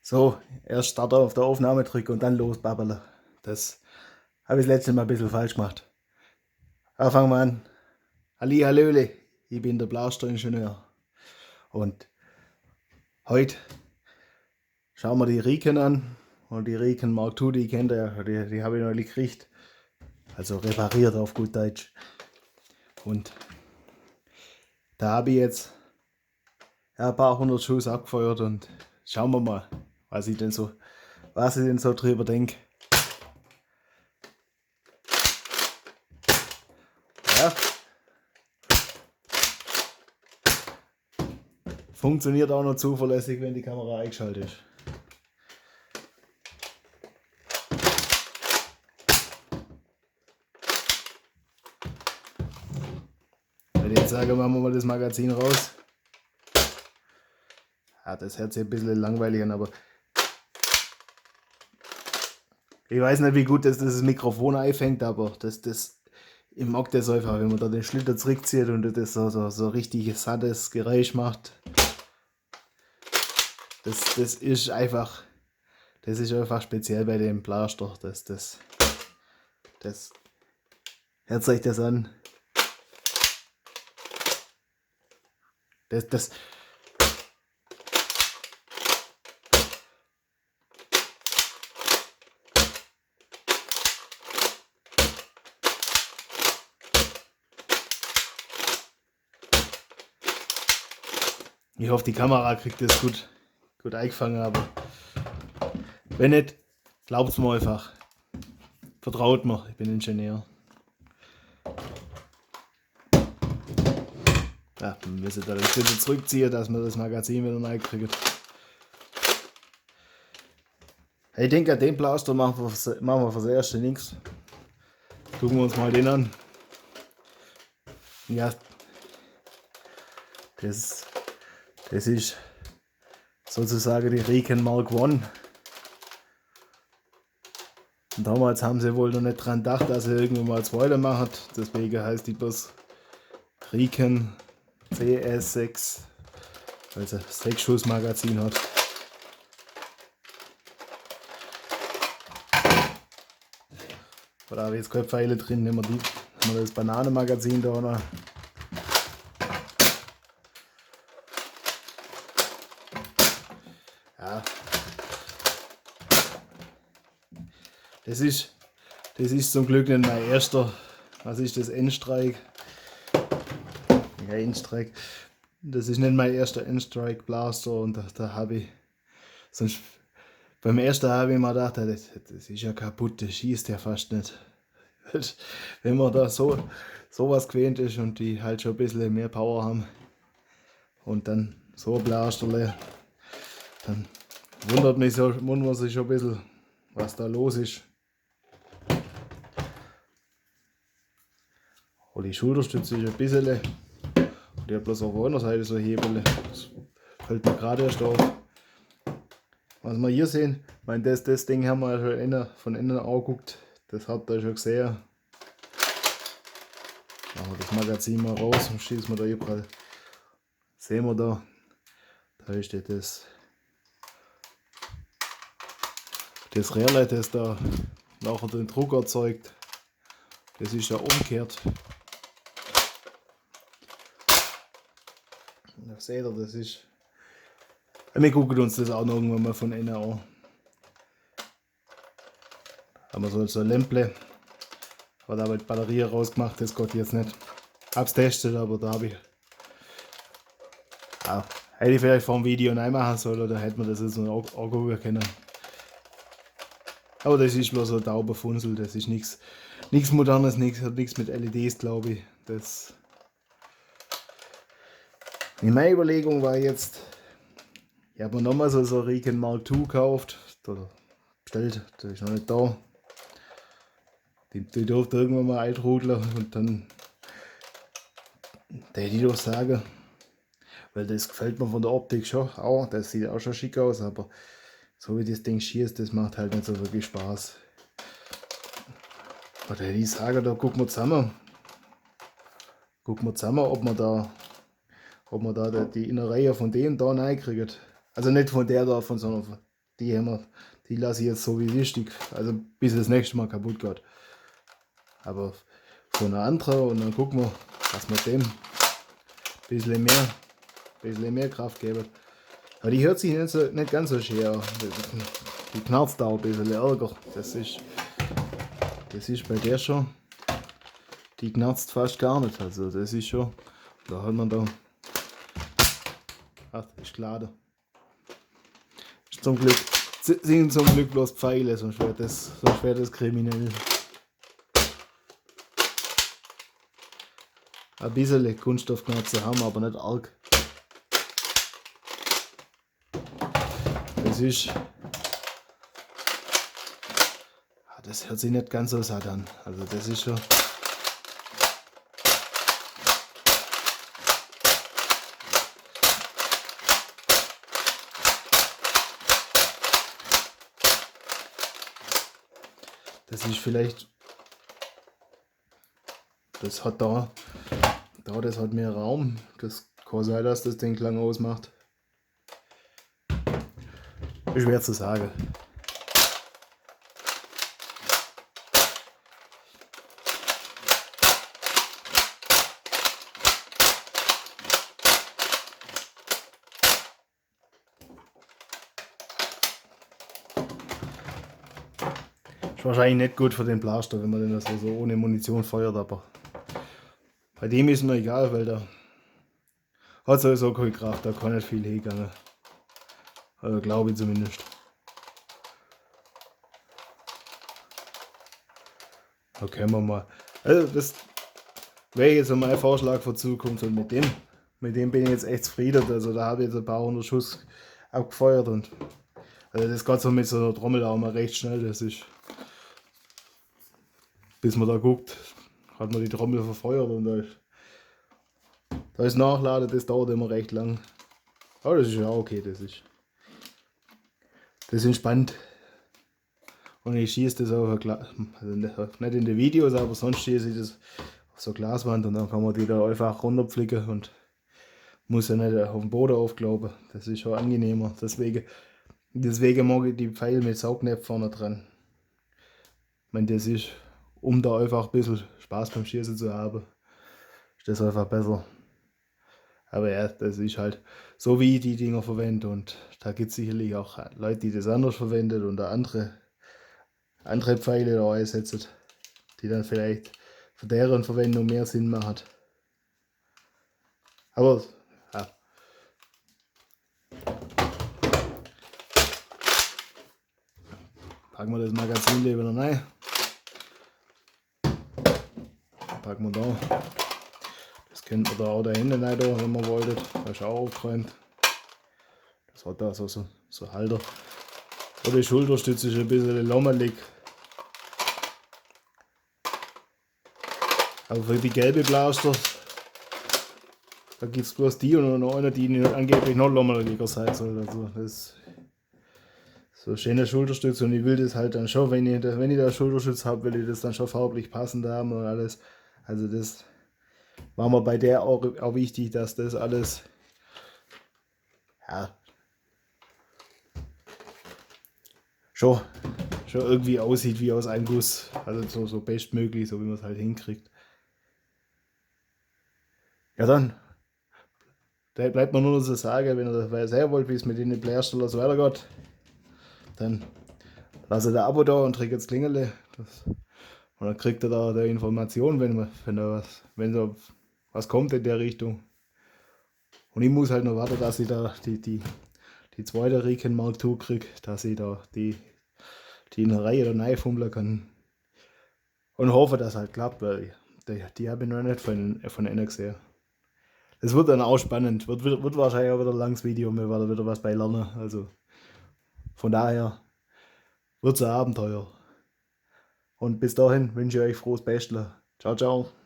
So, erst Starter auf der Aufnahme drücken und dann losbabbeln. Das habe ich das letzte Mal ein bisschen falsch gemacht. Aber fangen wir an. Halli, hallöle, ich bin der Blaster-Ingenieur. Und heute schauen wir die Riken an. Und die Riken Mark II, die kennt ihr ja, die habe ich neulich gekriegt. Also repariert auf gut Deutsch. Und da habe ich jetzt ein paar hundert Schuss abgefeuert und schauen wir mal, was ich denn so drüber denke. Ja, funktioniert auch noch zuverlässig, wenn die Kamera eingeschaltet ist. Wenn ich jetzt sage, machen wir mal das Magazin raus. Ja, das hört sich ein bisschen langweilig an, aber ich weiß nicht, wie gut das Mikrofon einfängt, aber ich mag das einfach, wenn man da den Schlitter zurückzieht und das so richtig sattes Geräusch macht. Das ist einfach speziell bei dem Blaster. Hört euch das an. Das, ich hoffe, die Kamera kriegt das gut eingefangen, aber wenn nicht, glaubt's mir einfach. Vertraut mir, ich bin Ingenieur. Ja, wir müssen da den Schritt zurückziehen, dass wir das Magazin wieder reinkriegen. Ich denke, an den Blaster machen wir fürs Erste nichts. Gucken wir uns mal den an. Ja, das ist sozusagen die Riken Mark I. Und damals haben sie wohl noch nicht dran gedacht, dass sie irgendwann mal zweite machen. Deswegen heißt die bloß Riken CS6, weil sie 6 Schuss Magazin hat. Da habe ich jetzt keine Pfeile drin, nehmen wir das Bananenmagazin da noch. Ja. Das ist zum Glück nicht mein erster, was ist das, N-Strike? Ja, N-Strike. Das ist nicht mein erster N-Strike Blaster und da habe ich, sonst beim ersten habe ich mir gedacht, das ist ja kaputt, das schießt ja fast nicht. Wenn man da sowas gewöhnt ist und die halt schon ein bisschen mehr Power haben und dann so ein Blasterle, dann wundert man sich schon ein bisschen, was da los ist. Und die Schulterstütze ist ein bisschen, und ich habe bloß auf einer Seite so Hebel, das fällt mir gerade erst auf. Was wir hier sehen, ich meine, das Ding haben wir schon von innen angeguckt, das habt ihr schon gesehen. Machen wir das Magazin mal raus und schießen wir da überall. Sehen wir da ist das Relais, das da nachher den Druck erzeugt. Das ist ja umgekehrt. Da seht ihr, das ist. Wir gucken uns das auch noch irgendwann mal von innen an. Haben wir so ein Lämple. Hat aber die Batterie rausgemacht, das geht jetzt nicht. Hab's testet, aber da habe ich. Ja, hätte ich vielleicht vor dem Video reinmachen sollen, oder hätte man das jetzt noch angucken können. Aber das ist bloß so ein Tauberfunzel, das ist nichts Modernes, hat nichts mit LEDs, glaube ich. Meine Überlegung war jetzt, ich habe mir nochmal so Riken Mark II gekauft, oder bestellt, der ist noch nicht da. Die durfte irgendwann mal eintrudeln und dann hätte ich doch sagen, weil das gefällt mir von der Optik schon auch, das sieht auch schon schick aus, aber so wie das Ding schießt, das macht halt nicht so wirklich Spaß. Aber da hätte ich sagen, da gucken wir zusammen, ob wir da die Innereien von dem da reinkriegen. Also nicht von der da, sondern die lasse ich jetzt so wie es ist, also bis das nächste Mal kaputt geht. Aber so eine andere und dann gucken wir, dass wir dem ein bisschen mehr Kraft geben. Aber die hört sich nicht ganz so schwer. Die knarzt da ein bisschen ärger. Das ist bei der schon. Die knarzt fast gar nicht. Also das ist schon. Da hat man da. Ach, ist geladen. Zum Glück. Sind zum Glück bloß Pfeile, sonst wäre das kriminell. Ein bisschen Kunststoffknarze haben, aber nicht arg. Das hört sich nicht ganz so satt an. Also das ist schon. Das ist vielleicht. Das hat das hat mehr Raum. Das kann sein, dass das den Klang ausmacht. Ist schwer zu sagen. Ist wahrscheinlich nicht gut für den Blaster, wenn man den so ohne Munition feuert, aber bei dem ist mir egal, weil der hat sowieso keine Kraft, da kann nicht viel hingegangen. Also glaube ich zumindest. Da können wir mal. Also das wäre jetzt mein Vorschlag für Zukunft und mit dem bin ich jetzt echt zufrieden. Also da habe ich jetzt ein paar hundert Schuss abgefeuert und also das geht so mit so einer Trommel auch mal recht schnell. Das ist, bis man da guckt, hat man die Trommel verfeuert und da ist Nachladen, das dauert immer recht lang. Aber das ist ja okay, das ist entspannt. Und ich schieße das auf also nicht in den Videos, aber sonst schieße ich das auf so Glaswand und dann kann man die da einfach runterpflücken und muss ja nicht auf den Boden aufklauben. Das ist schon angenehmer. Deswegen mag ich die Pfeile mit Saugnäpfen vorne dran. Ich meine, das ist, um da einfach ein bisschen Spaß beim Schießen zu haben, ist das einfach besser. Aber ja, das ist halt so, wie ich die Dinger verwende und da gibt es sicherlich auch Leute, die das anders verwenden und andere Pfeile da einsetzen, die dann vielleicht für deren Verwendung mehr Sinn machen. Aber ja. Packen wir das Magazin lieber noch rein. Packen wir da. Das kennt man da auch da hinten rein, wenn man wollte. Das ist auch aufgeräumt. Das hat da so Halter. Und die Schulterstütze ist ein bisschen lommelig. Aber für die gelbe Blaster, da gibt es bloß die und noch eine, die angeblich noch lommeliger sein soll. Also das so schöne Schulterstütze und ich will das halt dann schon, wenn ich da Schulterschutz habe, will ich das dann schon farblich passend haben und alles. Also das war mir bei der auch wichtig, dass das alles ja schon irgendwie aussieht wie aus einem Guss. Also so bestmöglich, so wie man es halt hinkriegt. Ja dann, da bleibt mir nur noch zu sagen, wenn ihr sehen wollt, wie es mit den Blästerlern so weitergeht, dann lasst ein Abo da und drückt das Klingeln. Und dann kriegt ihr da die Information, wenn da was kommt in der Richtung. Und ich muss halt noch warten, dass ich da die zweite Riken Mark II kriege, dass ich da die in der Reihe da reinfummeln kann. Und hoffe, dass es halt klappt, weil die habe ich noch nicht von innen gesehen. Es wird dann auch spannend. Wird wahrscheinlich auch wieder ein langes Video, wir werden wieder was bei lernen. Also von daher wird es ein Abenteuer. Und bis dahin wünsche ich euch frohes Bestle. Ciao, ciao.